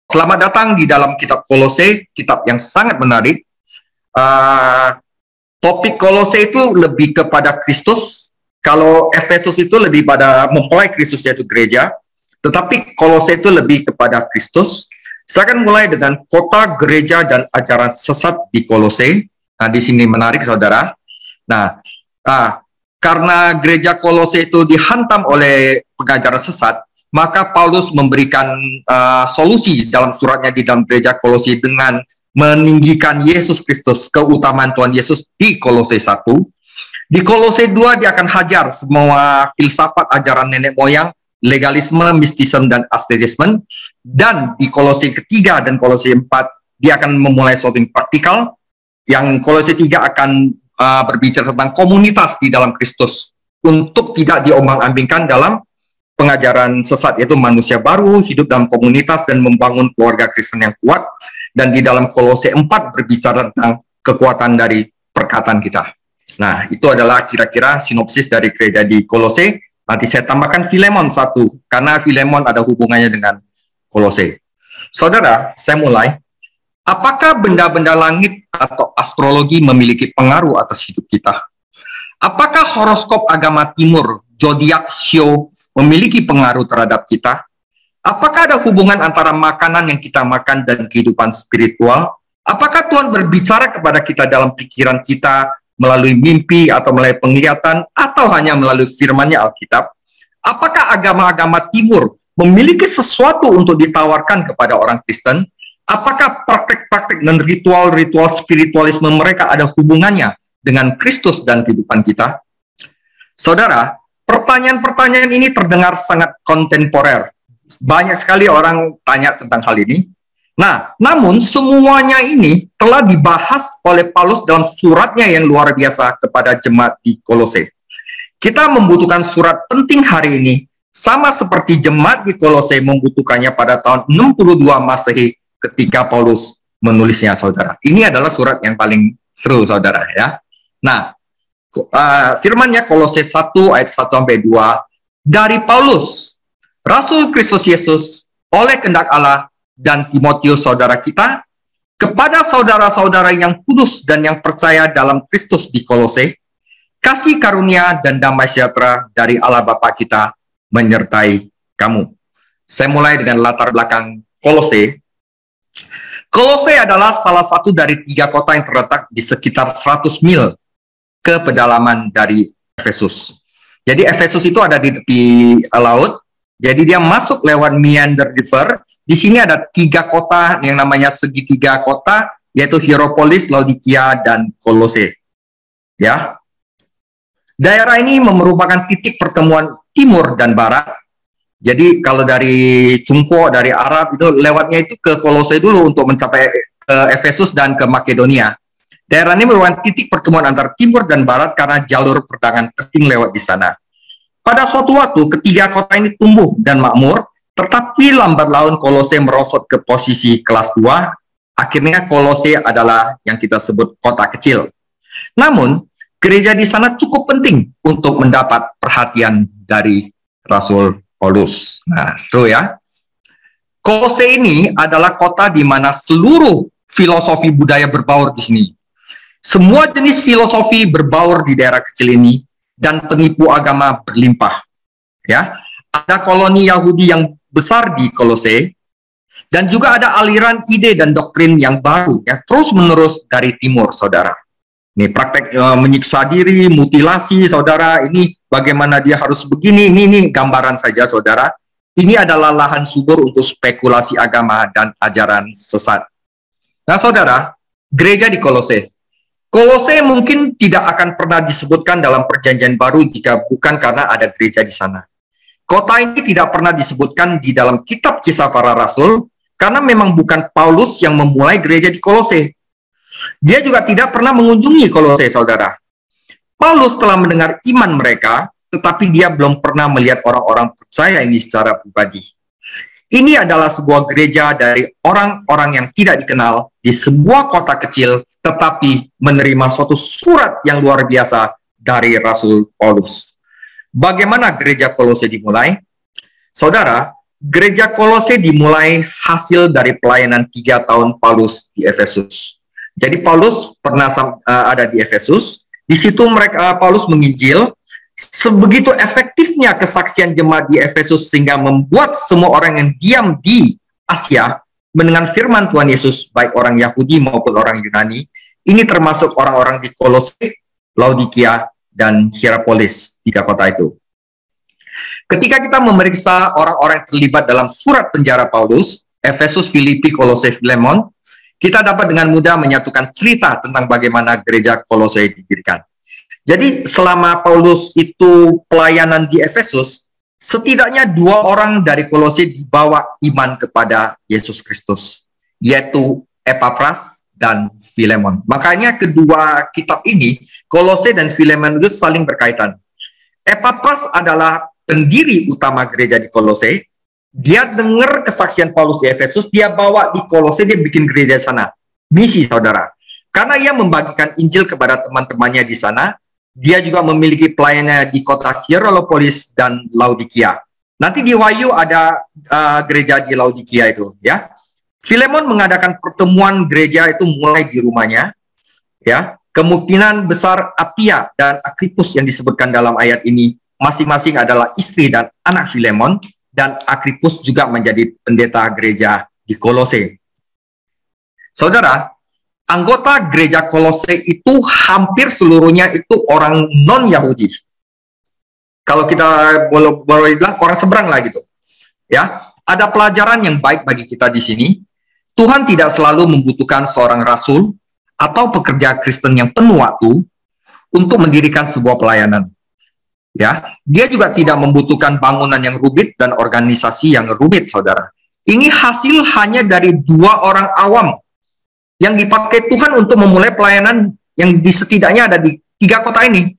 Selamat datang di dalam kitab Kolose, kitab yang sangat menarik. Topik Kolose itu lebih kepada Kristus, kalau Efesus itu lebih pada mempelai Kristus yaitu gereja, tetapi Kolose itu lebih kepada Kristus. Saya akan mulai dengan kota, gereja, dan ajaran sesat di Kolose. Nah, di sini menarik, saudara. Nah, karena gereja Kolose itu dihantam oleh pengajaran sesat, maka Paulus memberikan solusi dalam suratnya di dalam gereja Kolose dengan meninggikan Yesus Kristus, keutamaan Tuhan Yesus di Kolose 1. Di Kolose 2 dia akan hajar semua filsafat ajaran nenek moyang, legalisme, mistisme, dan asketisme. Dan di Kolose ketiga dan Kolose 4 dia akan memulai sesuatu yang praktikal. Yang Kolose 3 akan berbicara tentang komunitas di dalam Kristus untuk tidak diombang-ambingkan dalam pengajaran sesat, yaitu manusia baru, hidup dalam komunitas, dan membangun keluarga Kristen yang kuat. Dan di dalam Kolose 4 berbicara tentang kekuatan dari perkataan kita. Nah, itu adalah kira-kira sinopsis dari gereja di Kolose. Nanti saya tambahkan Filemon 1, karena Filemon ada hubungannya dengan Kolose. Saudara, saya mulai. Apakah benda-benda langit atau astrologi memiliki pengaruh atas hidup kita? Apakah horoskop agama timur, zodiak, show, memiliki pengaruh terhadap kita? Apakah ada hubungan antara makanan yang kita makan dan kehidupan spiritual? Apakah Tuhan berbicara kepada kita dalam pikiran kita melalui mimpi atau melalui penglihatan atau hanya melalui firman-Nya Alkitab? Apakah agama-agama timur memiliki sesuatu untuk ditawarkan kepada orang Kristen? Apakah praktek-praktek dan ritual-ritual spiritualisme mereka ada hubungannya dengan Kristus dan kehidupan kita? Saudara, pertanyaan-pertanyaan ini terdengar sangat kontemporer. Banyak sekali orang tanya tentang hal ini. Nah, namun semuanya ini telah dibahas oleh Paulus dalam suratnya yang luar biasa kepada jemaat di Kolose. Kita membutuhkan surat penting hari ini, sama seperti jemaat di Kolose membutuhkannya pada tahun 62 Masehi ketika Paulus menulisnya, saudara. Ini adalah surat yang paling seru, saudara, ya. Nah, firman-Nya Kolose 1 ayat 1-2, dari Paulus, Rasul Kristus Yesus, oleh kehendak Allah, dan Timotius saudara kita, kepada saudara-saudara yang kudus dan yang percaya dalam Kristus di Kolose, kasih karunia dan damai sejahtera dari Allah Bapa kita menyertai kamu. Saya mulai dengan latar belakang Kolose. Kolose adalah salah satu dari 3 kota yang terletak di sekitar 100 mil ke pedalaman dari Efesus. Jadi Efesus itu ada di tepi laut. Jadi dia masuk lewat Meander River. Di sini ada 3 kota yang namanya segitiga kota, yaitu Hierapolis, Laodikia, dan Kolose. Ya, daerah ini merupakan titik pertemuan timur dan barat. Jadi kalau dari Cungko, dari Arab itu lewatnya itu ke Kolose dulu untuk mencapai ke Efesus dan ke Makedonia. Daerah ini merupakan titik pertemuan antara timur dan barat karena jalur perdagangan penting lewat di sana. Pada suatu waktu, ketiga kota ini tumbuh dan makmur, tetapi lambat laun Kolose merosot ke posisi kelas 2. Akhirnya Kolose adalah yang kita sebut kota kecil. Namun, gereja di sana cukup penting untuk mendapat perhatian dari Rasul Paulus. Nah, seru ya. Kolose ini adalah kota di mana seluruh filosofi budaya berbaur di sini. Semua jenis filosofi berbaur di daerah kecil ini, dan penipu agama berlimpah. Ya, ada koloni Yahudi yang besar di Kolose, dan juga ada aliran ide dan doktrin yang baru, ya, terus-menerus dari timur, saudara. Ini praktek menyiksa diri, mutilasi, saudara. Ini bagaimana dia harus begini, ini gambaran saja, saudara. Ini adalah lahan subur untuk spekulasi agama dan ajaran sesat. Nah, saudara, gereja di Kolose. Kolose mungkin tidak akan pernah disebutkan dalam perjanjian baru jika bukan karena ada gereja di sana. Kota ini tidak pernah disebutkan di dalam kitab Kisah Para Rasul, karena memang bukan Paulus yang memulai gereja di Kolose. Dia juga tidak pernah mengunjungi Kolose, saudara. Paulus telah mendengar iman mereka, tetapi dia belum pernah melihat orang-orang percaya ini secara pribadi. Ini adalah sebuah gereja dari orang-orang yang tidak dikenal di sebuah kota kecil, tetapi menerima suatu surat yang luar biasa dari Rasul Paulus. Bagaimana gereja Kolose dimulai? Saudara, Gereja Kolose dimulai hasil dari pelayanan 3 tahun Paulus di Efesus. Jadi Paulus pernah ada di Efesus. Di situ Paulus menginjil. Sebegitu efektifnya kesaksian jemaat di Efesus sehingga membuat semua orang yang diam di Asia mendengar firman Tuhan Yesus, baik orang Yahudi maupun orang Yunani. Ini termasuk orang-orang di Kolose, Laodikia, dan Hierapolis, 3 kota itu. Ketika kita memeriksa orang-orang yang terlibat dalam surat penjara Paulus, Efesus, Filipi, Kolose, Filemon, kita dapat dengan mudah menyatukan cerita tentang bagaimana gereja Kolose didirikan. Jadi selama Paulus itu pelayanan di Efesus, setidaknya 2 orang dari Kolose dibawa iman kepada Yesus Kristus, yaitu Epapras dan Filemon. Makanya kedua kitab ini, Kolose dan Filemon, itu saling berkaitan. Epapras adalah pendiri utama gereja di Kolose. Dia dengar kesaksian Paulus di Efesus, dia bawa di Kolose, dia bikin gereja sana. Misi, saudara. Karena ia membagikan Injil kepada teman-temannya di sana, dia juga memiliki pelayanannya di kota Hierapolis dan Laodikia. Nanti di Wahyu ada gereja di Laodikia itu, ya. Filemon mengadakan pertemuan gereja itu mulai di rumahnya, ya. Kemungkinan besar Apia dan Akripus yang disebutkan dalam ayat ini masing-masing adalah istri dan anak Filemon, dan Akripus juga menjadi pendeta gereja di Kolose. Saudara, anggota gereja Kolose itu hampir seluruhnya itu orang non-Yahudi. Kalau kita boleh bilang orang seberang lah gitu. Ya, ada pelajaran yang baik bagi kita di sini. Tuhan tidak selalu membutuhkan seorang rasul atau pekerja Kristen yang penuh waktu untuk mendirikan sebuah pelayanan. Ya, dia juga tidak membutuhkan bangunan yang rumit dan organisasi yang rumit, saudara. Ini hasil hanya dari 2 orang awam yang dipakai Tuhan untuk memulai pelayanan yang setidaknya ada di 3 kota ini.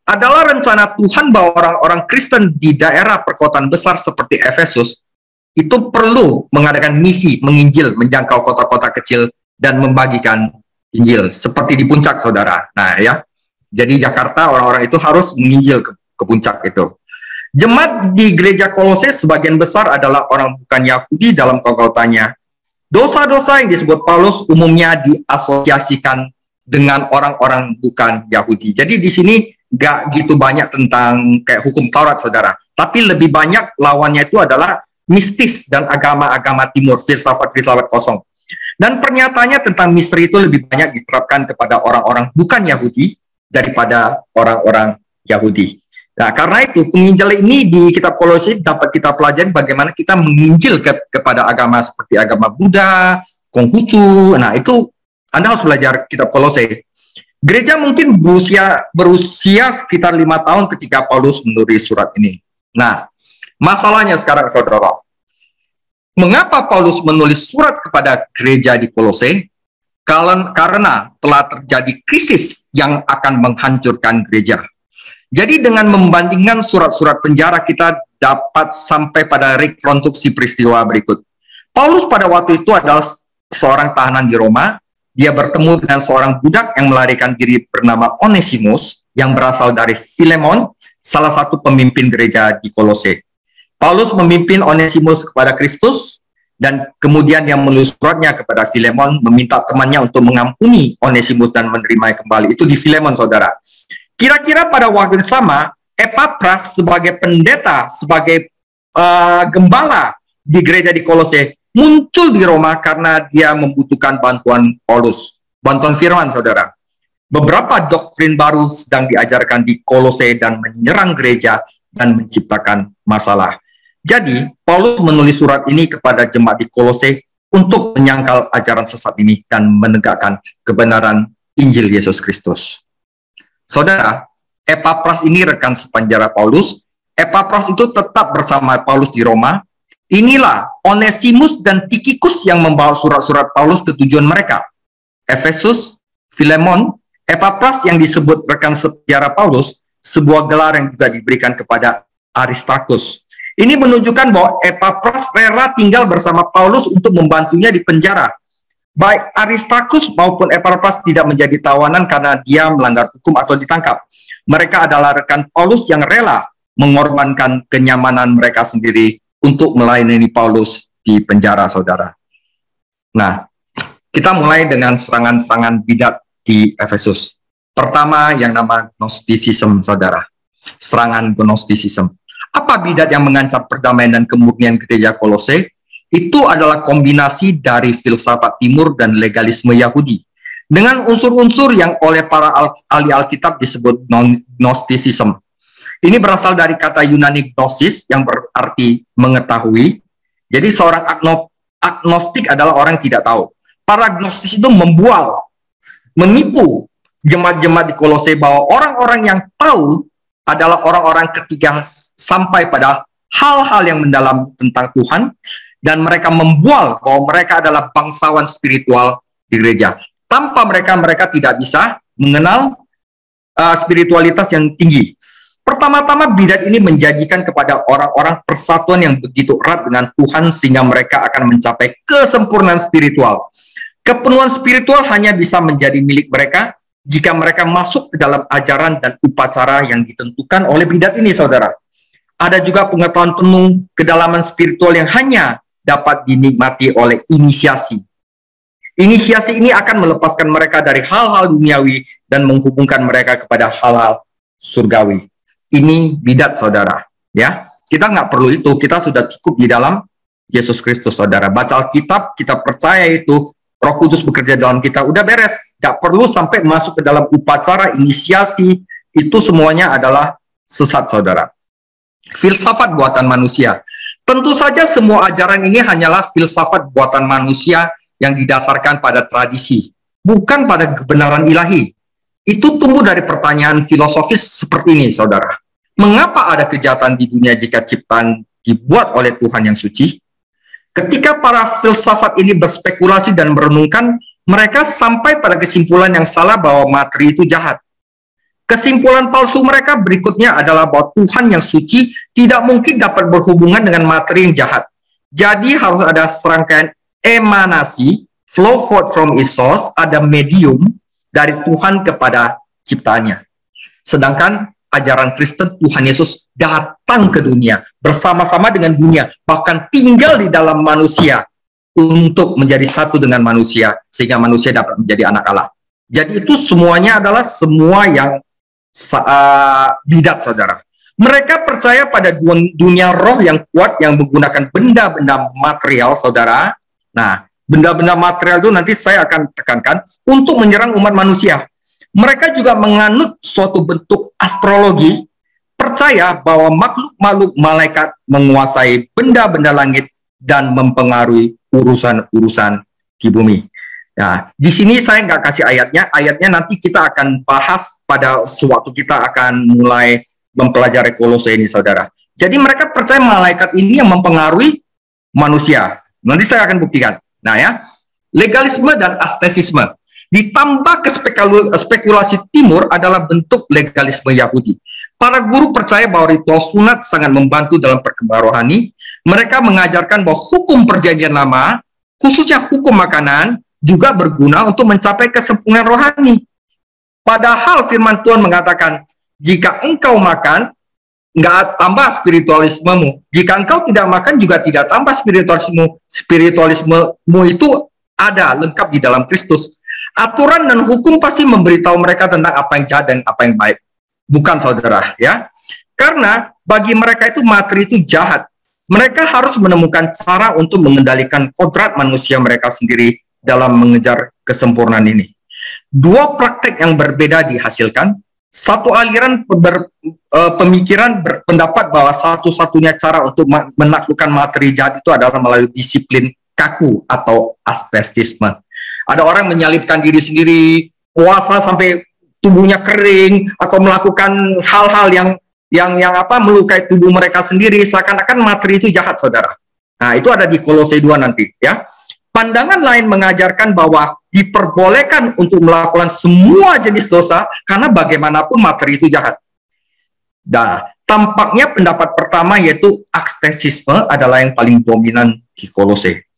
Adalah rencana Tuhan bahwa orang-orang Kristen di daerah perkotaan besar seperti Efesus itu perlu mengadakan misi, menginjil, menjangkau kota-kota kecil dan membagikan Injil, seperti di puncak, saudara. Nah, ya. Jadi Jakarta orang-orang itu harus menginjil ke puncak itu. Jemaat di gereja Kolose sebagian besar adalah orang bukan Yahudi dalam kotanya. Dosa-dosa yang disebut Paulus umumnya diasosiasikan dengan orang-orang bukan Yahudi. Jadi di sini nggak gitu banyak tentang kayak hukum Taurat, saudara. Tapi lebih banyak lawannya itu adalah mistis dan agama-agama timur, filsafat-filsafat kosong. Dan pernyataannya tentang misteri itu lebih banyak diterapkan kepada orang-orang bukan Yahudi daripada orang-orang Yahudi. Nah, karena itu penginjilan ini di kitab Kolose dapat kita pelajari bagaimana kita menginjil kepada agama seperti agama Buddha, Konghucu. Nah, itu Anda harus belajar kitab Kolose. Gereja mungkin berusia sekitar 5 tahun ketika Paulus menulis surat ini. Nah, masalahnya sekarang, saudara, mengapa Paulus menulis surat kepada gereja di Kolose? Karena telah terjadi krisis yang akan menghancurkan gereja. Jadi dengan membandingkan surat-surat penjara, kita dapat sampai pada rekonstruksi peristiwa berikut. Paulus pada waktu itu adalah seorang tahanan di Roma. Dia bertemu dengan seorang budak yang melarikan diri bernama Onesimus, yang berasal dari Filemon, salah satu pemimpin gereja di Kolose. Paulus memimpin Onesimus kepada Kristus, dan kemudian yang menulis suratnya kepada Filemon, meminta temannya untuk mengampuni Onesimus dan menerimanya kembali. Itu di Filemon, saudara. Kira-kira pada waktu yang sama, Epapras sebagai pendeta, sebagai gembala di gereja di Kolose, muncul di Roma karena dia membutuhkan bantuan Paulus. Bantuan firman, saudara. Beberapa doktrin baru sedang diajarkan di Kolose dan menyerang gereja dan menciptakan masalah. Jadi, Paulus menulis surat ini kepada jemaat di Kolose untuk menyangkal ajaran sesat ini dan menegakkan kebenaran Injil Yesus Kristus. Saudara, Epapras ini rekan sepenjara Paulus. Epapras itu tetap bersama Paulus di Roma. Inilah Onesimus dan Tikhikus yang membawa surat-surat Paulus ke tujuan mereka. Efesus, Filemon, Epapras yang disebut rekan sepenjara Paulus, sebuah gelar yang juga diberikan kepada Aristarchus. Ini menunjukkan bahwa Epapras rela tinggal bersama Paulus untuk membantunya di penjara. Baik Aristarchus maupun Epapras tidak menjadi tawanan karena dia melanggar hukum atau ditangkap. Mereka adalah rekan Paulus yang rela mengorbankan kenyamanan mereka sendiri untuk melayani Paulus di penjara, saudara. Nah, kita mulai dengan serangan-serangan bidat di Efesus. Pertama, yang nama Gnosticism, saudara. Serangan Gnosticism. Apa bidat yang mengancam perdamaian dan kemurnian gereja Kolose? Itu adalah kombinasi dari filsafat timur dan legalisme Yahudi, dengan unsur-unsur yang oleh para ahli Alkitab disebut Gnosticism. Ini berasal dari kata Yunani gnosis yang berarti mengetahui. Jadi seorang agnostik adalah orang yang tidak tahu. Para gnosis itu membual, menipu jemaat-jemaat di Kolose bahwa orang-orang yang tahu adalah orang-orang ketiga sampai pada hal-hal yang mendalam tentang Tuhan, dan mereka membual bahwa mereka adalah bangsawan spiritual di gereja. Tanpa mereka tidak bisa mengenal spiritualitas yang tinggi. Pertama-tama bidat ini menjanjikan kepada orang-orang persatuan yang begitu erat dengan Tuhan sehingga mereka akan mencapai kesempurnaan spiritual. Kepenuhan spiritual hanya bisa menjadi milik mereka jika mereka masuk ke dalam ajaran dan upacara yang ditentukan oleh bidat ini, saudara. Ada juga pengetahuan penuh kedalaman spiritual yang hanya dapat dinikmati oleh inisiasi. Inisiasi ini akan melepaskan mereka dari hal-hal duniawi dan menghubungkan mereka kepada hal-hal surgawi. Ini bidat, saudara. Ya, kita nggak perlu itu. Kita sudah cukup di dalam Yesus Kristus, saudara. Baca Alkitab, kita percaya itu Roh Kudus bekerja dalam kita. Udah beres. Nggak perlu sampai masuk ke dalam upacara, inisiasi. Itu semuanya adalah sesat, saudara. Filsafat buatan manusia. Tentu saja semua ajaran ini hanyalah filsafat buatan manusia yang didasarkan pada tradisi, bukan pada kebenaran ilahi. Itu tumbuh dari pertanyaan filosofis seperti ini, saudara. Mengapa ada kejahatan di dunia jika ciptaan dibuat oleh Tuhan yang suci? Ketika para filsafat ini berspekulasi dan merenungkan, mereka sampai pada kesimpulan yang salah bahwa materi itu jahat. Kesimpulan palsu mereka berikutnya adalah bahwa Tuhan yang suci tidak mungkin dapat berhubungan dengan materi yang jahat. Jadi harus ada serangkaian emanasi, flow forth from its source, ada medium dari Tuhan kepada ciptaannya. Sedangkan ajaran Kristen, Tuhan Yesus datang ke dunia bersama-sama dengan dunia, bahkan tinggal di dalam manusia untuk menjadi satu dengan manusia, sehingga manusia dapat menjadi anak Allah. Jadi itu semuanya adalah semua yang bidat, saudara. Mereka percaya pada dunia roh yang kuat yang menggunakan benda-benda material, saudara. Nah, benda-benda material itu nanti saya akan tekankan untuk menyerang umat manusia. Mereka juga menganut suatu bentuk astrologi, percaya bahwa makhluk-makhluk malaikat menguasai benda-benda langit dan mempengaruhi urusan-urusan di bumi. Nah, di sini saya nggak kasih ayatnya nanti kita akan bahas pada sewaktu kita akan mulai mempelajari Kolose ini, saudara. Jadi mereka percaya malaikat ini yang mempengaruhi manusia. Nanti saya akan buktikan. Nah ya, legalisme dan asketisme ditambah ke spekulasi timur adalah bentuk legalisme Yahudi. Para guru percaya bahwa ritual sunat sangat membantu dalam perkembangan rohani. Mereka mengajarkan bahwa hukum perjanjian lama, khususnya hukum makanan, juga berguna untuk mencapai kesempurnaan rohani. Padahal firman Tuhan mengatakan, jika engkau makan, nggak tambah spiritualismemu. Jika engkau tidak makan, juga tidak tambah spiritualismemu. Spiritualismemu itu ada, lengkap di dalam Kristus. Aturan dan hukum pasti memberitahu mereka tentang apa yang jahat dan apa yang baik. Bukan, saudara, ya. Karena bagi mereka itu materi itu jahat. Mereka harus menemukan cara untuk mengendalikan kodrat manusia mereka sendiri dalam mengejar kesempurnaan ini. Dua praktek yang berbeda dihasilkan. Satu aliran pemikiran berpendapat bahwa satu-satunya cara untuk menaklukkan materi jahat itu adalah melalui disiplin kaku atau asketisme. Ada orang menyalibkan diri sendiri, puasa sampai tubuhnya kering, atau melakukan hal-hal yang melukai tubuh mereka sendiri, seakan-akan materi itu jahat, saudara. Nah, itu ada di Kolose 2 nanti, ya. Pandangan lain mengajarkan bahwa diperbolehkan untuk melakukan semua jenis dosa karena bagaimanapun materi itu jahat. Nah, tampaknya pendapat pertama yaitu asketisme adalah yang paling dominan di Kolose.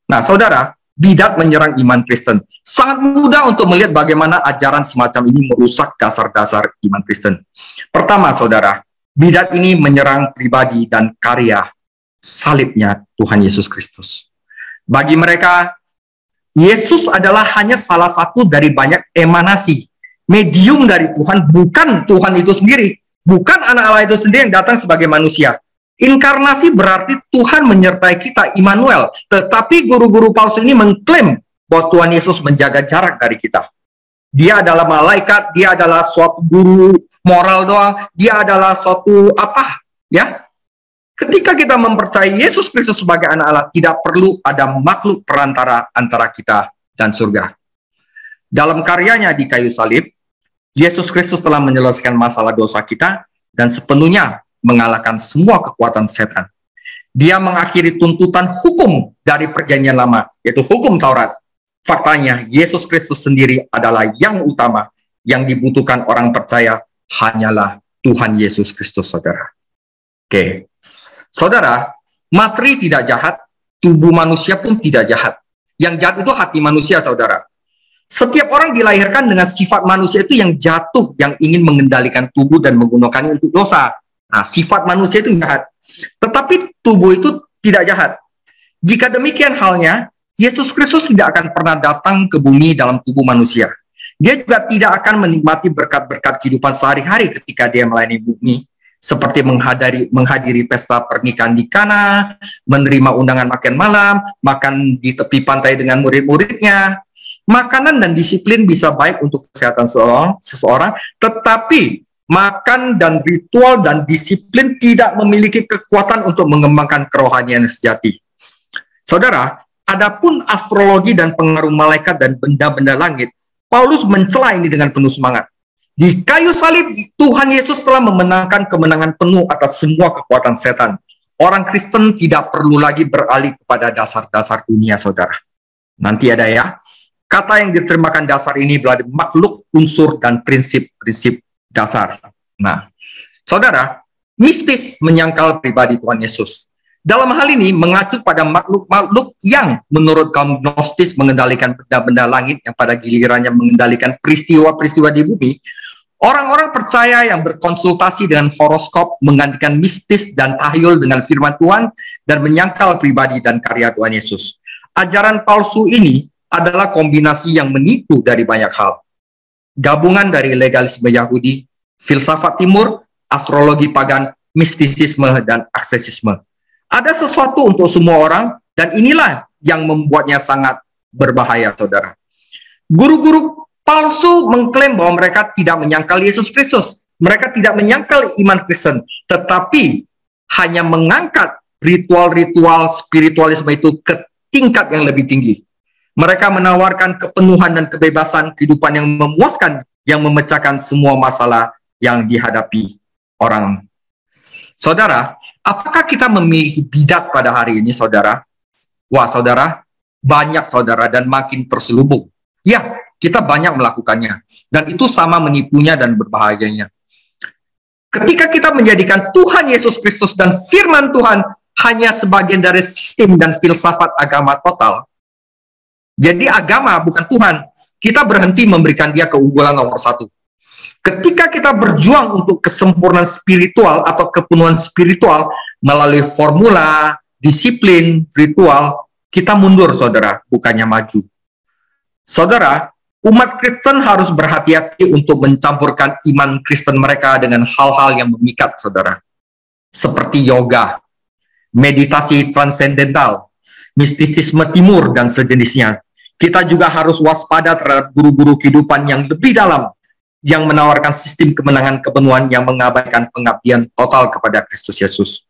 Nah, saudara, bidat menyerang iman Kristen. Sangat mudah untuk melihat bagaimana ajaran semacam ini merusak dasar-dasar iman Kristen. Pertama, saudara, bidat ini menyerang pribadi dan karya salibnya Tuhan Yesus Kristus. Bagi mereka, Yesus adalah hanya salah satu dari banyak emanasi, medium dari Tuhan, bukan Tuhan itu sendiri, bukan anak Allah itu sendiri yang datang sebagai manusia. Inkarnasi berarti Tuhan menyertai kita, Immanuel. Tetapi guru-guru palsu ini mengklaim bahwa Tuhan Yesus menjaga jarak dari kita. Dia adalah malaikat, dia adalah suatu guru moral doang, dia adalah suatu apa, ya? Ketika kita mempercayai Yesus Kristus sebagai anak Allah, tidak perlu ada makhluk perantara antara kita dan surga. Dalam karyanya di kayu salib, Yesus Kristus telah menyelesaikan masalah dosa kita dan sepenuhnya mengalahkan semua kekuatan setan. Dia mengakhiri tuntutan hukum dari perjanjian lama, yaitu hukum Taurat. Faktanya, Yesus Kristus sendiri adalah yang utama. Yang dibutuhkan orang percaya hanyalah Tuhan Yesus Kristus, saudara. Oke. Saudara, materi tidak jahat, tubuh manusia pun tidak jahat. Yang jahat itu hati manusia, saudara. Setiap orang dilahirkan dengan sifat manusia itu yang jatuh, yang ingin mengendalikan tubuh dan menggunakannya untuk dosa. Nah, sifat manusia itu jahat. Tetapi tubuh itu tidak jahat. Jika demikian halnya, Yesus Kristus tidak akan pernah datang ke bumi dalam tubuh manusia. Dia juga tidak akan menikmati berkat-berkat kehidupan sehari-hari ketika dia melayani bumi, seperti menghadiri pesta pernikahan di Kana, menerima undangan makan malam, makan di tepi pantai dengan murid-muridnya. Makanan dan disiplin bisa baik untuk kesehatan seseorang, tetapi makan dan ritual dan disiplin tidak memiliki kekuatan untuk mengembangkan kerohanian sejati. Saudara, adapun astrologi dan pengaruh malaikat dan benda-benda langit, Paulus mencela ini dengan penuh semangat. Di kayu salib, Tuhan Yesus telah memenangkan kemenangan penuh atas semua kekuatan setan. Orang Kristen tidak perlu lagi beralih kepada dasar-dasar dunia, saudara. Nanti ada ya. Kata yang diterjemahkan dasar ini adalah makhluk, unsur, dan prinsip-prinsip dasar. Nah, saudara, mistis menyangkal pribadi Tuhan Yesus. Dalam hal ini mengacu pada makhluk-makhluk yang menurut kaum Gnostis mengendalikan benda-benda langit yang pada gilirannya mengendalikan peristiwa-peristiwa di bumi. Orang-orang percaya yang berkonsultasi dengan horoskop menggantikan mistis dan tahyul dengan firman Tuhan dan menyangkal pribadi dan karya Tuhan Yesus. Ajaran palsu ini adalah kombinasi yang menipu dari banyak hal. Gabungan dari legalisme Yahudi, filsafat timur, astrologi pagan, mistisisme, dan aksesisme. Ada sesuatu untuk semua orang, dan inilah yang membuatnya sangat berbahaya, saudara. Guru-guru palsu mengklaim bahwa mereka tidak menyangkal Yesus Kristus. Mereka tidak menyangkal iman Kristen, tetapi hanya mengangkat ritual-ritual spiritualisme itu ke tingkat yang lebih tinggi. Mereka menawarkan kepenuhan dan kebebasan kehidupan yang memuaskan, yang memecahkan semua masalah yang dihadapi orang. Saudara, apakah kita memiliki bidat pada hari ini, saudara? Wah, saudara, banyak saudara dan makin terselubung. Ya, kita banyak melakukannya. Dan itu sama menipunya dan berbahayanya. Ketika kita menjadikan Tuhan Yesus Kristus dan firman Tuhan hanya sebagian dari sistem dan filsafat agama total, jadi agama bukan Tuhan, kita berhenti memberikan dia keunggulan nomor satu. Ketika kita berjuang untuk kesempurnaan spiritual atau kepenuhan spiritual melalui formula, disiplin, ritual, kita mundur, saudara, bukannya maju. Saudara, umat Kristen harus berhati-hati untuk mencampurkan iman Kristen mereka dengan hal-hal yang memikat, saudara. Seperti yoga, meditasi transendental, mistisisme timur, dan sejenisnya. Kita juga harus waspada terhadap guru-guru kehidupan yang lebih dalam, yang menawarkan sistem kemenangan kepenuhan yang mengabaikan pengabdian total kepada Kristus Yesus.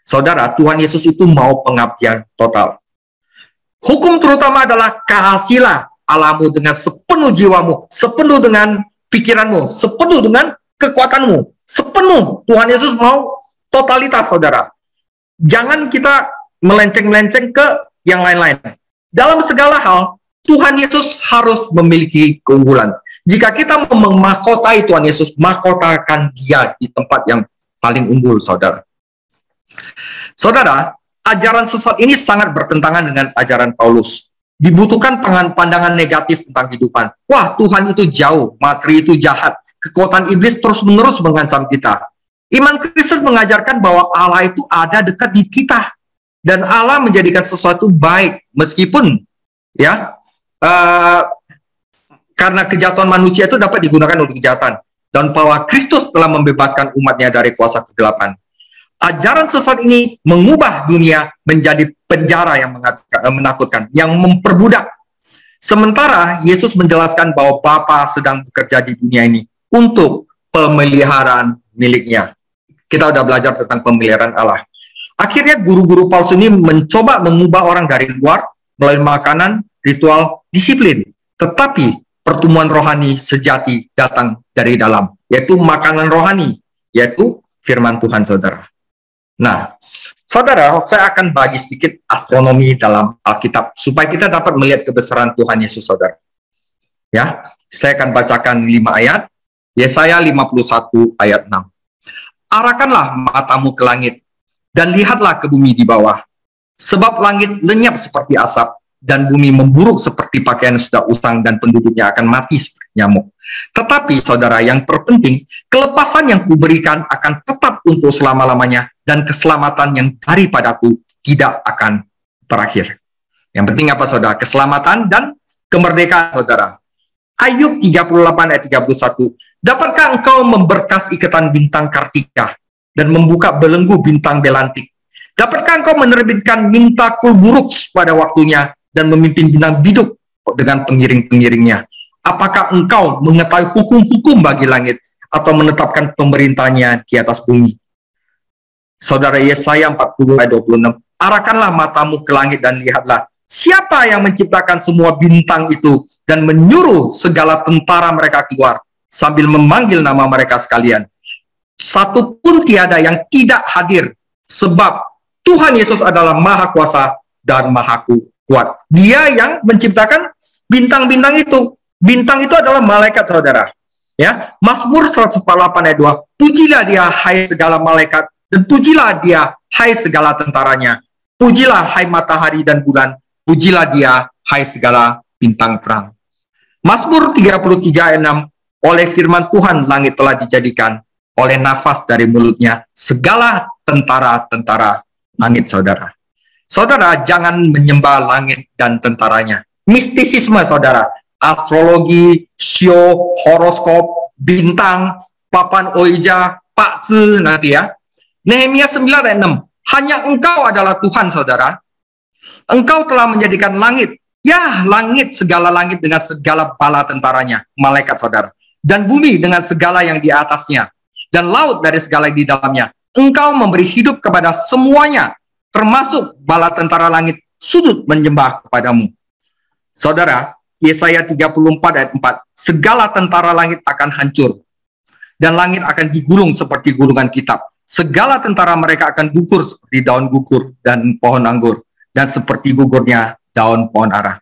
Saudara, Tuhan Yesus itu mau pengabdian total. Hukum terutama adalah kasihilah Allahmu dengan sepenuh jiwamu, sepenuh dengan pikiranmu, sepenuh dengan kekuatanmu, sepenuh. Tuhan Yesus mau totalitas, saudara. Jangan kita melenceng-melenceng ke yang lain-lain. Dalam segala hal, Tuhan Yesus harus memiliki keunggulan. Jika kita memahkotai Tuhan Yesus, mahkotakan dia di tempat yang paling unggul, saudara. Saudara, ajaran sesat ini sangat bertentangan dengan ajaran Paulus. Dibutuhkan pandangan negatif tentang kehidupan. Wah, Tuhan itu jauh, materi itu jahat, kekuatan iblis terus-menerus mengancam kita. Iman Kristen mengajarkan bahwa Allah itu ada dekat di kita dan Allah menjadikan sesuatu baik meskipun ya karena kejahatan manusia itu dapat digunakan untuk kejahatan, dan bahwa Kristus telah membebaskan umatnya dari kuasa kegelapan. Ajaran sesat ini mengubah dunia menjadi penjara yang menakutkan, yang memperbudak. Sementara Yesus menjelaskan bahwa Bapa sedang bekerja di dunia ini untuk pemeliharaan miliknya. Kita udah belajar tentang pemeliharaan Allah. Akhirnya guru-guru palsu ini mencoba mengubah orang dari luar melalui makanan, ritual, disiplin. Tetapi pertumbuhan rohani sejati datang dari dalam, yaitu makanan rohani, yaitu firman Tuhan, saudara. Nah, saudara, saya akan bagi sedikit astronomi dalam Alkitab supaya kita dapat melihat kebesaran Tuhan Yesus, saudara. Ya, saya akan bacakan 5 ayat. Yesaya 51 ayat 6. Arahkanlah matamu ke langit dan lihatlah ke bumi di bawah, sebab langit lenyap seperti asap dan bumi memburuk seperti pakaian yang sudah usang dan penduduknya akan mati seperti nyamuk. Tetapi saudara, yang terpenting, kelepasan yang kuberikan akan tetap untuk selama-lamanya dan keselamatan yang daripadaku tidak akan berakhir. Yang penting apa, saudara? Keselamatan dan kemerdekaan, saudara. Ayub 38 ayat 31. Dapatkah engkau memberkas ikatan bintang Kartika dan membuka belenggu bintang Belantik? Dapatkah engkau menerbitkan mintakul buruk pada waktunya dan memimpin bintang biduk dengan pengiring-pengiringnya? Apakah engkau mengetahui hukum-hukum bagi langit atau menetapkan pemerintahnya di atas bumi? Saudara, Yesaya 40 ayat 26. Arahkanlah matamu ke langit dan lihatlah, siapa yang menciptakan semua bintang itu dan menyuruh segala tentara mereka keluar sambil memanggil nama mereka sekalian. Satu pun tiada yang tidak hadir, sebab Tuhan Yesus adalah Maha Kuasa dan Maha Kuat. Dia yang menciptakan bintang-bintang itu. Bintang itu adalah malaikat, saudara. Ya, Mazmur 148 ayat 2. Pujilah dia, hai segala malaikat, dan pujilah dia, hai segala tentaranya. Pujilah, hai matahari dan bulan. Pujilah dia, hai segala bintang terang. Mazmur 33 ayat 6. Oleh firman Tuhan langit telah dijadikan, oleh nafas dari mulutnya segala tentara-tentara langit, saudara. Saudara, jangan menyembah langit dan tentaranya. Mistisisme, saudara. Astrologi, sio, horoskop, bintang, papan oija, pakse nanti ya. Nehemia 9 ayat 6. Hanya engkau adalah Tuhan, saudara. Engkau telah menjadikan langit. Ya, langit, segala langit dengan segala bala tentaranya, malaikat, saudara. Dan bumi dengan segala yang di atasnya. Dan laut dari segala yang di dalamnya. Engkau memberi hidup kepada semuanya, termasuk bala tentara langit, sudut menyembah kepadamu. Saudara, Yesaya 34 ayat 4. Segala tentara langit akan hancur, dan langit akan digulung seperti gulungan kitab. Segala tentara mereka akan gugur seperti daun gugur dan pohon anggur, dan seperti gugurnya daun pohon ara.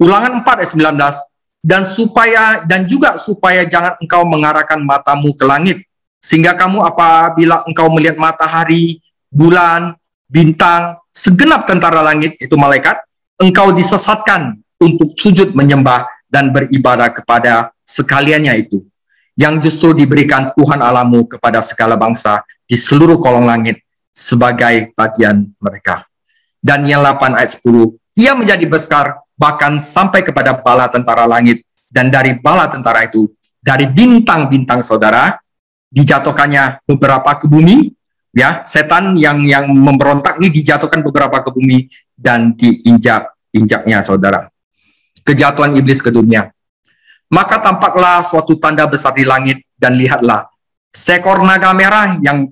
Ulangan 4 ayat 19. Dan juga supaya jangan engkau mengarahkan matamu ke langit, sehingga kamu apabila engkau melihat matahari, bulan, bintang, segenap tentara langit, itu malaikat, engkau disesatkan untuk sujud menyembah dan beribadah kepada sekaliannya itu, yang justru diberikan Tuhan Allahmu kepada segala bangsa di seluruh kolong langit sebagai bagian mereka. Daniel 8 ayat 10. Ia menjadi besar bahkan sampai kepada bala tentara langit, dan dari bala tentara itu, dari bintang-bintang, saudara, dijatuhkannya beberapa ke bumi. Ya, setan yang memberontak ini dijatuhkan beberapa ke bumi dan diinjak-injaknya, saudara. Kejatuhan iblis ke dunia. Maka tampaklah suatu tanda besar di langit, dan lihatlah seekor naga merah yang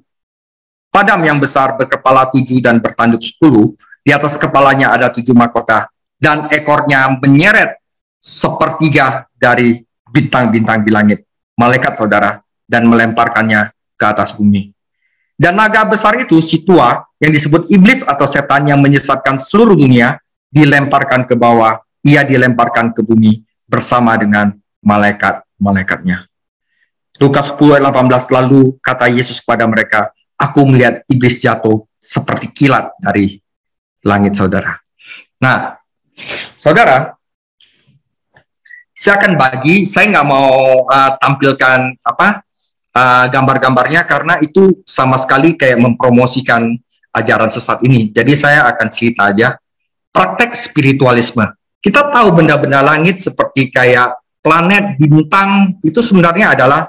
padam yang besar, berkepala 7 dan bertanduk 10. Di atas kepalanya ada 7 mahkota, dan ekornya menyeret sepertiga dari bintang-bintang di langit, malaikat, saudara, dan melemparkannya ke atas bumi. Dan naga besar itu, si tua, yang disebut iblis atau setan yang menyesatkan seluruh dunia, dilemparkan ke bawah. Ia dilemparkan ke bumi bersama dengan malaikat-malaikatnya. Lukas 10 ayat 18. Lalu kata Yesus kepada mereka, aku melihat iblis jatuh seperti kilat dari langit, saudara. Nah, saudara, saya akan bagi, saya nggak mau tampilkan gambar-gambarnya karena itu sama sekali kayak mempromosikan ajaran sesat ini. Jadi saya akan cerita aja praktek spiritualisme. Kita tahu benda-benda langit seperti kayak planet, bintang, itu sebenarnya adalah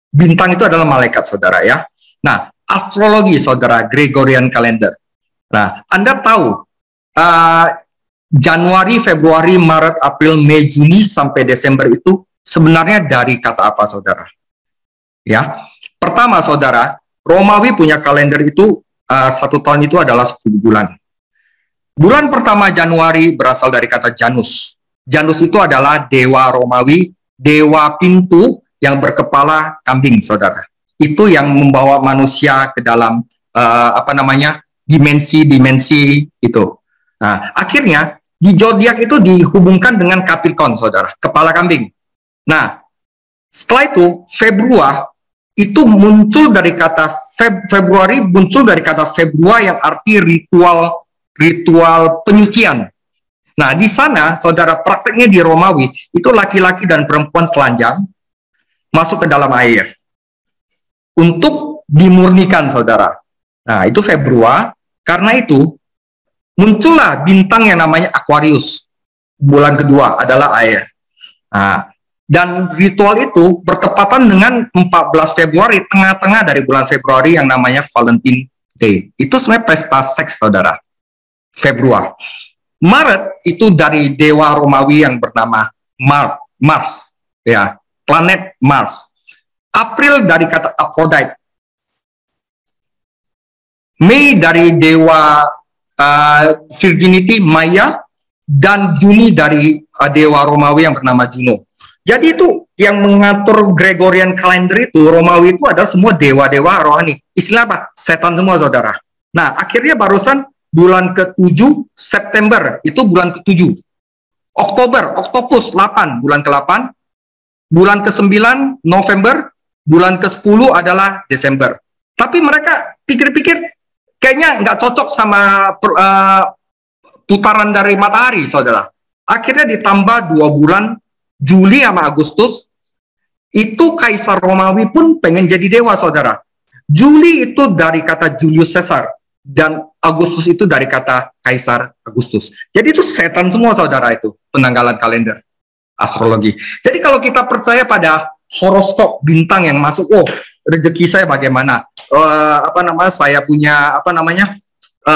bintang itu adalah malaikat, saudara ya. Nah, astrologi, saudara, Gregorian calendar. Nah, Anda tahu Januari, Februari, Maret, April, Mei, Juni sampai Desember itu sebenarnya dari kata apa, saudara? Ya, pertama, saudara, Romawi punya kalender itu satu tahun itu adalah 10 bulan. Bulan pertama Januari berasal dari kata Janus. Janus itu adalah dewa Romawi, dewa pintu yang berkepala kambing, saudara. Itu yang membawa manusia ke dalam dimensi-dimensi itu. Nah, akhirnya di zodiak itu dihubungkan dengan Capricorn, saudara, kepala kambing. Nah, setelah itu Februari itu muncul dari kata Februari, muncul dari kata Februa yang arti ritual penyucian. Nah, di sana, saudara, prakteknya di Romawi, itu laki-laki dan perempuan telanjang masuk ke dalam air untuk dimurnikan, saudara. Nah, itu Februari. Karena itu, muncullah bintang yang namanya Aquarius. Bulan kedua adalah air. Nah, dan ritual itu bertepatan dengan 14 Februari, tengah-tengah dari bulan Februari yang namanya Valentine Day. Itu sebenarnya pesta seks, saudara. Februari. Maret itu dari dewa Romawi yang bernama Mars, ya, planet Mars. April dari kata Aphrodite. Mei dari dewa virginity Maya, dan Juni dari dewa Romawi yang bernama Juno. Jadi itu yang mengatur Gregorian calendar itu, Romawi itu adalah semua dewa-dewa rohani. Istilah apa? Setan semua, saudara. Nah, akhirnya barusan bulan ke-7 September, itu bulan ke-7. Oktober, Octopus 8, bulan ke-8. Bulan ke-9 November, bulan ke-10 adalah Desember. Tapi mereka pikir-pikir kayaknya nggak cocok sama putaran dari matahari, saudara. Akhirnya ditambah 2 bulan, Juli sama Agustus. Itu Kaisar Romawi pun pengen jadi dewa, saudara. Juli itu dari kata Julius Caesar, dan Agustus itu dari kata Kaisar Agustus. Jadi itu setan semua, saudara, itu penanggalan kalender astrologi. Jadi kalau kita percaya pada horoskop bintang yang masuk, oh, rezeki saya bagaimana, saya punya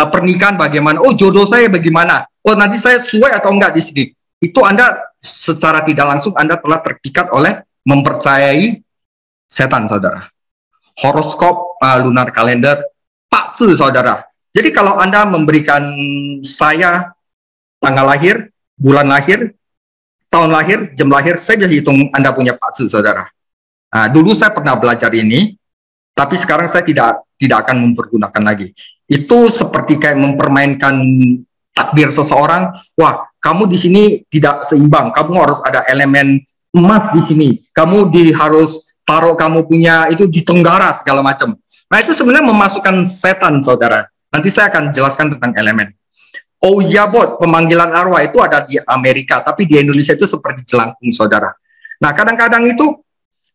pernikahan bagaimana, oh, jodoh saya bagaimana, oh, nanti saya sesuai atau enggak di sini. Itu Anda secara tidak langsung Anda telah terpikat oleh mempercayai setan, saudara. Horoskop lunar kalender Pak Tzu, saudara. Jadi kalau Anda memberikan saya tanggal lahir, bulan lahir, tahun lahir, jam lahir, saya bisa hitung Anda punya Pak Tzu, saudara. Nah, dulu saya pernah belajar ini, tapi sekarang saya tidak akan mempergunakan lagi. Itu seperti kayak mempermainkan takdir seseorang. Wah, kamu di sini tidak seimbang. Kamu harus ada elemen emas di sini. Kamu harus taruh kamu punya itu di tenggara segala macam. Nah, itu sebenarnya memasukkan setan, saudara. Nanti saya akan jelaskan tentang elemen. Oujabot, pemanggilan arwah, itu ada di Amerika, tapi di Indonesia itu seperti jelangkung, saudara. Nah, kadang-kadang itu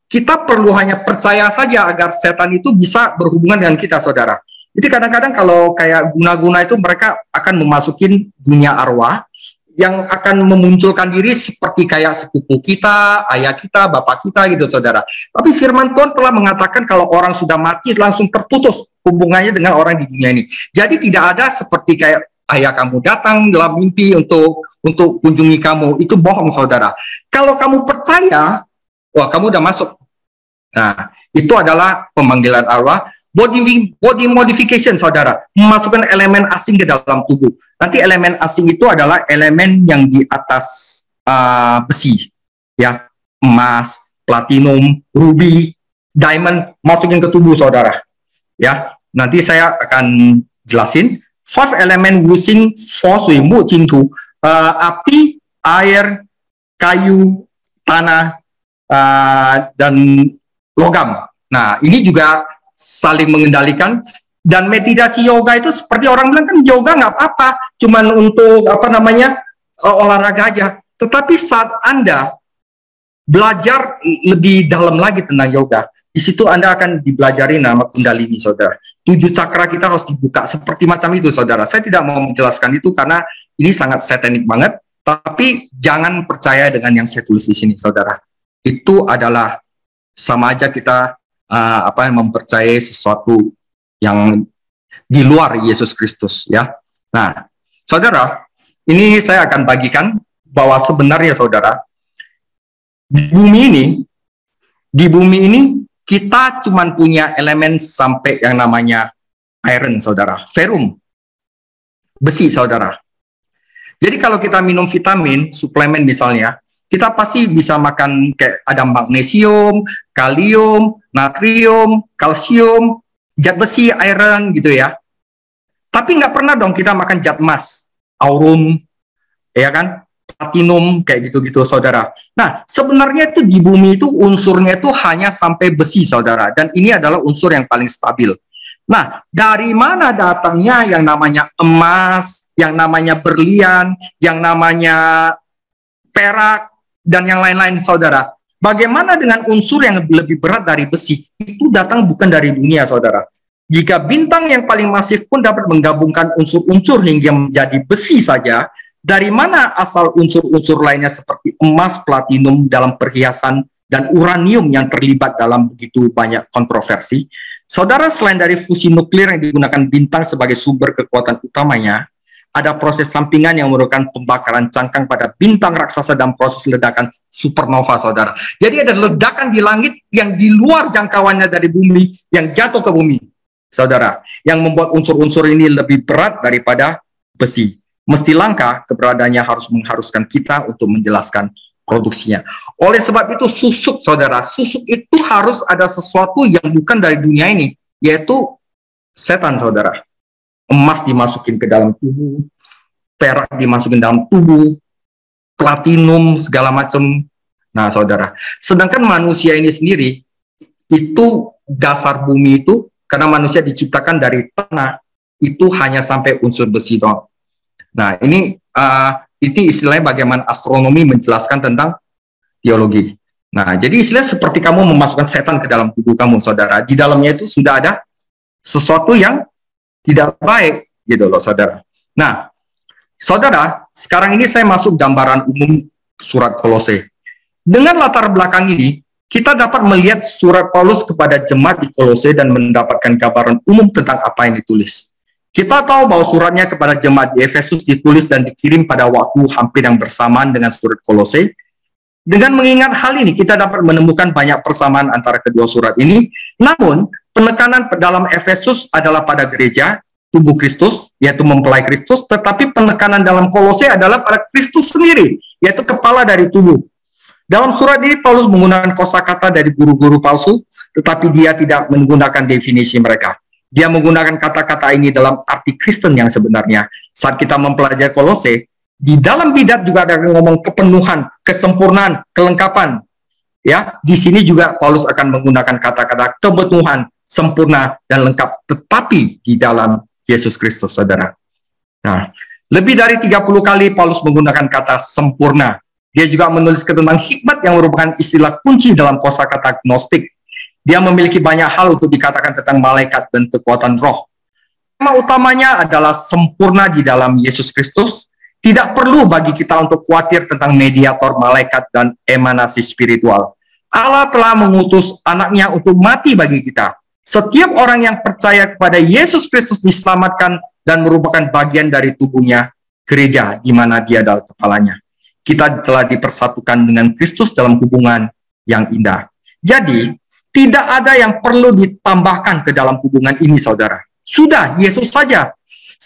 kita perlu hanya percaya saja agar setan itu bisa berhubungan dengan kita, saudara. Jadi kadang-kadang kalau kayak guna-guna itu mereka akan memasukin dunia arwah yang akan memunculkan diri seperti kayak sepupu kita, ayah kita, bapak kita gitu, saudara. Tapi firman Tuhan telah mengatakan kalau orang sudah mati langsung terputus hubungannya dengan orang di dunia ini. Jadi tidak ada seperti kayak ayah kamu datang dalam mimpi untuk kunjungi kamu. Itu bohong, saudara. Kalau kamu percaya, wah, kamu udah masuk. Nah, itu adalah pemanggilan arwah. Body modification, saudara, memasukkan elemen asing ke dalam tubuh. Nanti elemen asing itu adalah elemen yang di atas besi, ya, emas, platinum, ruby, diamond, masukin ke tubuh, saudara. Ya, nanti saya akan jelasin. 5 elemen using feng shui mu cintu, api, air, kayu, tanah, dan logam. Nah, ini juga saling mengendalikan. Dan meditasi yoga itu seperti orang bilang kan yoga nggak apa-apa, cuman untuk olahraga aja. Tetapi saat Anda belajar lebih dalam lagi tentang yoga, Di situ Anda akan dipelajari nama Kundalini, saudara. 7 cakra kita harus dibuka seperti macam itu, saudara. Saya tidak mau menjelaskan itu karena ini sangat satanik banget, tapi jangan percaya dengan yang saya tulis di sini, saudara. Itu adalah sama aja kita mempercayai sesuatu yang di luar Yesus Kristus, ya. Nah, saudara, ini saya akan bagikan bahwa sebenarnya, saudara, di bumi ini kita cuma punya elemen sampai yang namanya iron, saudara, ferrum, besi, saudara. Jadi kalau kita minum vitamin, suplemen misalnya, kita pasti bisa makan kayak ada magnesium, kalium, natrium, kalsium, zat besi, iron gitu ya. Tapi nggak pernah dong kita makan zat emas, aurum, ya kan, platinum, kayak gitu-gitu, saudara. Nah, sebenarnya itu di bumi itu unsurnya itu hanya sampai besi, saudara. Dan ini adalah unsur yang paling stabil. Nah, dari mana datangnya yang namanya emas, yang namanya berlian, yang namanya perak, dan yang lain-lain, saudara? Bagaimana dengan unsur yang lebih berat dari besi? Itu datang bukan dari dunia, saudara. Jika bintang yang paling masif pun dapat menggabungkan unsur-unsur hingga menjadi besi saja, dari mana asal unsur-unsur lainnya seperti emas, platinum dalam perhiasan, dan uranium yang terlibat dalam begitu banyak kontroversi? Saudara, selain dari fusi nuklir yang digunakan bintang sebagai sumber kekuatan utamanya, ada proses sampingan yang merupakan pembakaran cangkang pada bintang raksasa dan proses ledakan supernova, saudara. Jadi ada ledakan di langit yang di luar jangkauannya dari bumi, yang jatuh ke bumi, saudara, yang membuat unsur-unsur ini lebih berat daripada besi. Mesti langka, keberadaannya harus mengharuskan kita untuk menjelaskan produksinya. Oleh sebab itu susuk, saudara, susuk itu harus ada sesuatu yang bukan dari dunia ini, yaitu setan, saudara. Emas dimasukin ke dalam tubuh, perak dimasukin dalam tubuh, platinum, segala macam. Nah, saudara, sedangkan manusia ini sendiri, itu dasar bumi itu, karena manusia diciptakan dari tanah, itu hanya sampai unsur besi doang. Nah, ini istilahnya bagaimana astronomi menjelaskan tentang teologi. Nah, jadi istilahnya seperti kamu memasukkan setan ke dalam tubuh kamu, saudara. Di dalamnya itu sudah ada sesuatu yang tidak baik, gitu loh, saudara. Nah, saudara, sekarang ini saya masuk gambaran umum surat Kolose. Dengan latar belakang ini, kita dapat melihat surat Paulus kepada jemaat di Kolose dan mendapatkan gambaran umum tentang apa yang ditulis. Kita tahu bahwa suratnya kepada jemaat di Efesus ditulis dan dikirim pada waktu hampir yang bersamaan dengan surat Kolose. Dengan mengingat hal ini, kita dapat menemukan banyak persamaan antara kedua surat ini. Namun, penekanan dalam Efesus adalah pada gereja, tubuh Kristus, yaitu mempelai Kristus, tetapi penekanan dalam Kolose adalah pada Kristus sendiri, yaitu kepala dari tubuh. Dalam surat ini, Paulus menggunakan kosakata dari guru-guru palsu, tetapi dia tidak menggunakan definisi mereka. Dia menggunakan kata-kata ini dalam arti Kristen yang sebenarnya. Saat kita mempelajari Kolose, di dalam bidat juga ada ngomong kepenuhan, kesempurnaan, kelengkapan. Ya, di sini juga Paulus akan menggunakan kata-kata kebutuhan, sempurna dan lengkap, tetapi di dalam Yesus Kristus, saudara. Nah, lebih dari 30 kali Paulus menggunakan kata sempurna. Dia juga menulis tentang hikmat yang merupakan istilah kunci dalam kosakata gnostik. Dia memiliki banyak hal untuk dikatakan tentang malaikat dan kekuatan roh. Tema utamanya adalah sempurna di dalam Yesus Kristus. Tidak perlu bagi kita untuk khawatir tentang mediator malaikat dan emanasi spiritual. Allah telah mengutus anaknya untuk mati bagi kita. Setiap orang yang percaya kepada Yesus Kristus diselamatkan dan merupakan bagian dari tubuhnya, gereja, di mana dia adalah kepalanya. Kita telah dipersatukan dengan Kristus dalam hubungan yang indah. Jadi, tidak ada yang perlu ditambahkan ke dalam hubungan ini, saudara. Sudah, Yesus saja.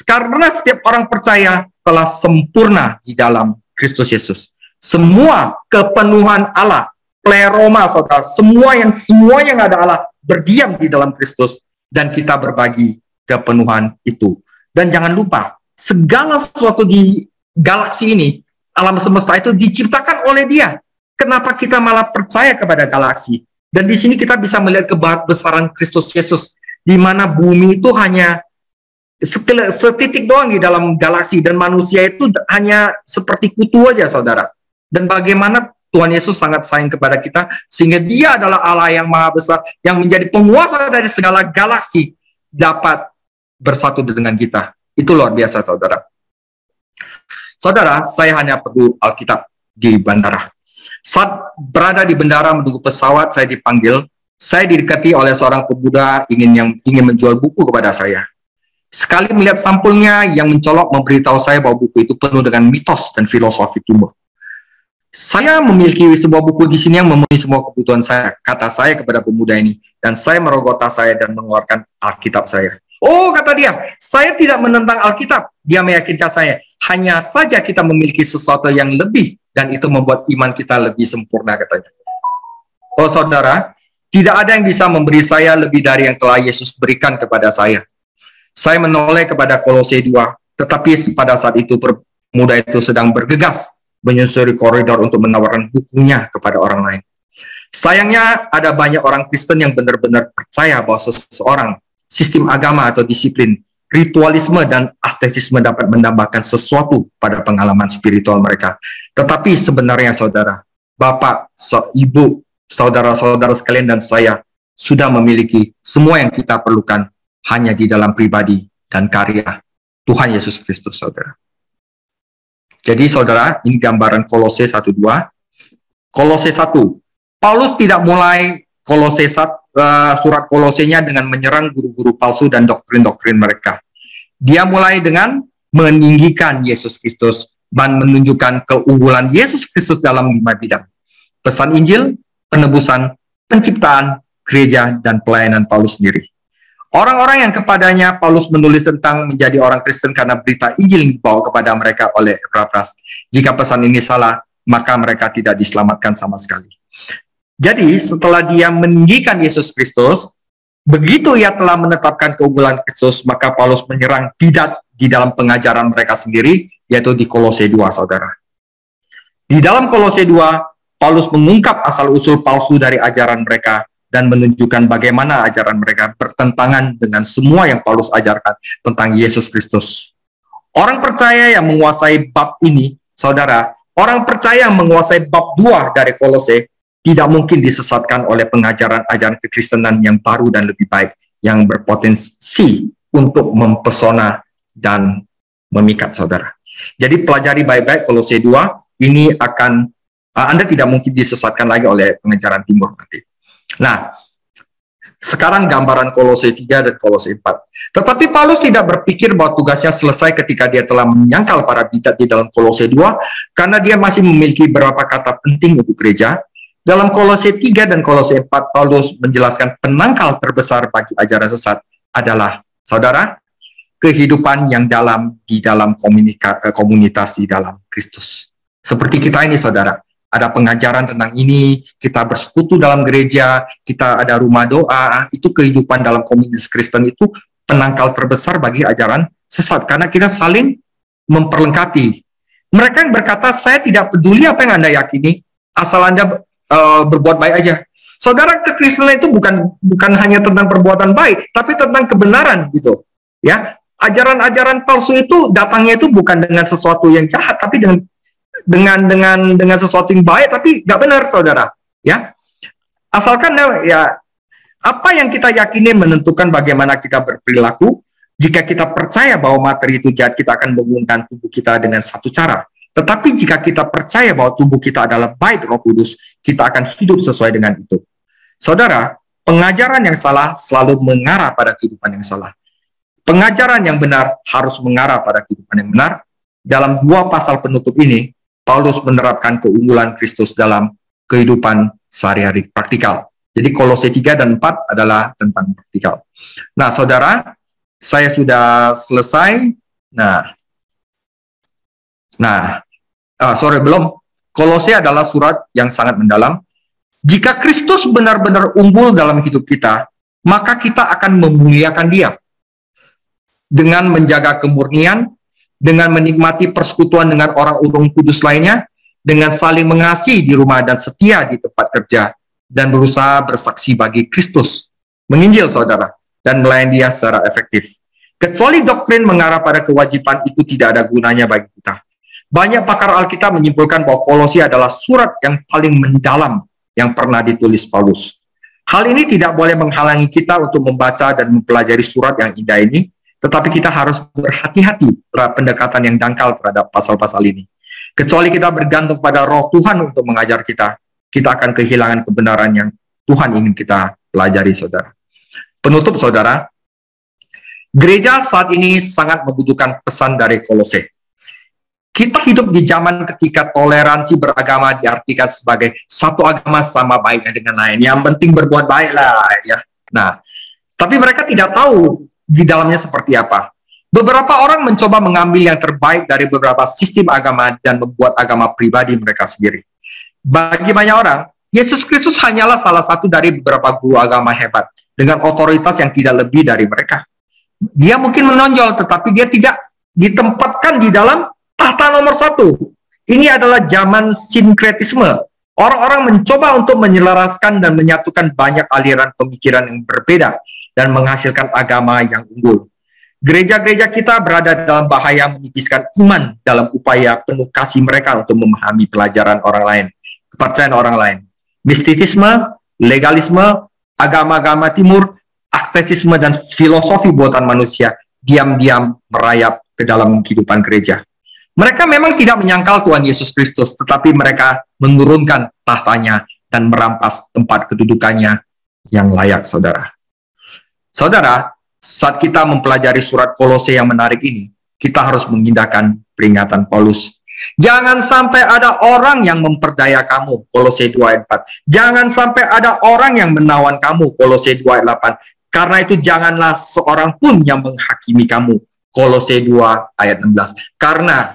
Karena setiap orang percaya telah sempurna di dalam Kristus Yesus. Semua kepenuhan Allah, pleroma, saudara, semua yang ada Allah berdiam di dalam Kristus, dan kita berbagi kepenuhan itu. Dan jangan lupa, segala sesuatu di galaksi ini, alam semesta itu diciptakan oleh Dia. Kenapa kita malah percaya kepada galaksi? Dan di sini kita bisa melihat kebesaran Kristus Yesus, di mana bumi itu hanya setitik doang di dalam galaksi, dan manusia itu hanya seperti kutu aja, saudara. Dan bagaimana Tuhan Yesus sangat sayang kepada kita, sehingga Dia adalah Allah yang maha besar, yang menjadi penguasa dari segala galaksi, dapat bersatu dengan kita. Itu luar biasa, saudara. Saudara, saya hanya perlu Alkitab di bandara. Saat berada di bandara menunggu pesawat, saya dipanggil. Saya didekati oleh seorang pemuda yang ingin menjual buku kepada saya. Sekali melihat sampulnya yang mencolok memberitahu saya bahwa buku itu penuh dengan mitos dan filosofi timur. Saya memiliki sebuah buku di sini yang memenuhi semua kebutuhan saya, kata saya kepada pemuda ini. Dan saya merogoh tas saya dan mengeluarkan Alkitab saya. Oh, kata dia, saya tidak menentang Alkitab. Dia meyakinkan saya, hanya saja kita memiliki sesuatu yang lebih, dan itu membuat iman kita lebih sempurna, katanya. Oh, saudara, tidak ada yang bisa memberi saya lebih dari yang telah Yesus berikan kepada saya. Saya menoleh kepada Kolose 2, tetapi pada saat itu pemuda itu sedang bergegas menyusuri koridor untuk menawarkan bukunya kepada orang lain. Sayangnya ada banyak orang Kristen yang benar-benar percaya bahwa seseorang, sistem agama atau disiplin, ritualisme dan asketisme dapat menambahkan sesuatu pada pengalaman spiritual mereka. Tetapi sebenarnya saudara, Bapak, Ibu, saudara-saudara sekalian dan saya sudah memiliki semua yang kita perlukan hanya di dalam pribadi dan karya Tuhan Yesus Kristus, saudara. Jadi saudara, ini gambaran Kolose 1:2. Kolose 1. Paulus tidak mulai surat Kolosenya dengan menyerang guru-guru palsu dan doktrin-doktrin mereka. Dia mulai dengan meninggikan Yesus Kristus dan menunjukkan keunggulan Yesus Kristus dalam 5 bidang. Pesan Injil, penebusan, penciptaan, gereja, dan pelayanan Paulus sendiri. Orang-orang yang kepadanya Paulus menulis tentang menjadi orang Kristen karena berita Injil yang dibawa kepada mereka oleh Epaphras. Jika pesan ini salah, maka mereka tidak diselamatkan sama sekali. Jadi setelah dia meninggikan Yesus Kristus, begitu ia telah menetapkan keunggulan Kristus, maka Paulus menyerang bidat di dalam pengajaran mereka sendiri, yaitu di Kolose 2, saudara. Di dalam Kolose 2, Paulus mengungkap asal-usul palsu dari ajaran mereka, dan menunjukkan bagaimana ajaran mereka bertentangan dengan semua yang Paulus ajarkan tentang Yesus Kristus. Orang percaya yang menguasai bab ini, saudara, orang percaya yang menguasai bab 2 dari Kolose, tidak mungkin disesatkan oleh pengajaran-ajaran kekristenan yang baru dan lebih baik, yang berpotensi untuk mempesona dan memikat, saudara. Jadi pelajari baik-baik Kolose 2, ini akan, Anda tidak mungkin disesatkan lagi oleh pengajaran timur nanti. Nah, sekarang gambaran Kolose 3 dan Kolose 4. Tetapi Paulus tidak berpikir bahwa tugasnya selesai ketika dia telah menyangkal para bidat di dalam Kolose 2, karena dia masih memiliki beberapa kata penting untuk gereja. Dalam Kolose 3 dan Kolose 4, Paulus menjelaskan penangkal terbesar bagi ajaran sesat adalah, saudara, kehidupan yang dalam di dalam komunitas di dalam Kristus. Seperti kita ini, saudara. Ada pengajaran tentang ini, kita bersekutu dalam gereja, kita ada rumah doa, itu kehidupan dalam komunitas Kristen itu penangkal terbesar bagi ajaran sesat, karena kita saling memperlengkapi. Mereka yang berkata, saya tidak peduli apa yang Anda yakini, asal Anda berbuat baik aja. Saudara, kekristenan itu bukan hanya tentang perbuatan baik, tapi tentang kebenaran gitu. Ya, ajaran-ajaran palsu itu datangnya itu bukan dengan sesuatu yang jahat, tapi dengan sesuatu yang baik, tapi nggak benar, saudara. Ya, asalkan ya apa yang kita yakini menentukan bagaimana kita berperilaku. Jika kita percaya bahwa materi itu jahat, kita akan menggunakan tubuh kita dengan satu cara. Tetapi jika kita percaya bahwa tubuh kita adalah bait Roh Kudus, kita akan hidup sesuai dengan itu. Saudara, pengajaran yang salah selalu mengarah pada kehidupan yang salah. Pengajaran yang benar harus mengarah pada kehidupan yang benar. Dalam 2 pasal penutup ini, Paulus menerapkan keunggulan Kristus dalam kehidupan sehari-hari praktikal. Jadi Kolose 3 dan 4 adalah tentang praktikal. Nah, saudara, saya sudah selesai. Belum. Kolose adalah surat yang sangat mendalam. Jika Kristus benar-benar unggul dalam hidup kita, maka kita akan memuliakan Dia dengan menjaga kemurnian, dengan menikmati persekutuan dengan orang-orang kudus lainnya, dengan saling mengasihi di rumah dan setia di tempat kerja, dan berusaha bersaksi bagi Kristus, menginjil, saudara, dan melayani Dia secara efektif. Kecuali doktrin mengarah pada kewajiban, itu tidak ada gunanya bagi kita. Banyak pakar Alkitab menyimpulkan bahwa Kolose adalah surat yang paling mendalam yang pernah ditulis Paulus. Hal ini tidak boleh menghalangi kita untuk membaca dan mempelajari surat yang indah ini, tetapi kita harus berhati-hati terhadap pendekatan yang dangkal terhadap pasal-pasal ini. Kecuali kita bergantung pada Roh Tuhan untuk mengajar kita, kita akan kehilangan kebenaran yang Tuhan ingin kita pelajari, saudara. Penutup, saudara, gereja saat ini sangat membutuhkan pesan dari Kolose. Kita hidup di zaman ketika toleransi beragama diartikan sebagai satu agama sama baiknya dengan lain. Yang penting berbuat baiklah, ya. Nah, tapi mereka tidak tahu di dalamnya seperti apa. Beberapa orang mencoba mengambil yang terbaik dari beberapa sistem agama dan membuat agama pribadi mereka sendiri. Bagi banyak orang, Yesus Kristus hanyalah salah satu dari beberapa guru agama hebat dengan otoritas yang tidak lebih dari mereka. Dia mungkin menonjol, tetapi dia tidak ditempatkan di dalam tahta nomor satu. Ini adalah zaman sinkretisme. Orang-orang mencoba untuk menyelaraskan dan menyatukan banyak aliran pemikiran yang berbeda dan menghasilkan agama yang unggul. Gereja-gereja kita berada dalam bahaya menipiskan iman dalam upaya penuh kasih mereka untuk memahami pelajaran orang lain, kepercayaan orang lain. Mistisisme, legalisme, agama-agama timur, aksesisme, dan filosofi buatan manusia diam-diam merayap ke dalam kehidupan gereja. Mereka memang tidak menyangkal Tuhan Yesus Kristus, tetapi mereka menurunkan tahtanya dan merampas tempat kedudukannya yang layak, saudara. Saudara, saat kita mempelajari surat Kolose yang menarik ini, kita harus mengindahkan peringatan Paulus. Jangan sampai ada orang yang memperdaya kamu, Kolose 2 ayat 4. Jangan sampai ada orang yang menawan kamu, Kolose 2 ayat 8. Karena itu janganlah seorang pun yang menghakimi kamu, Kolose 2 ayat 16. Karena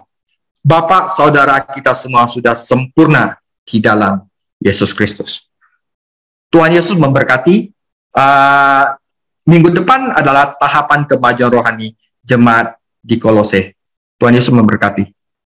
Bapak, saudara kita semua sudah sempurna di dalam Yesus Kristus. Tuhan Yesus memberkati. Minggu depan adalah tahapan kemajuan rohani jemaat di Kolose. Tuhan Yesus memberkati.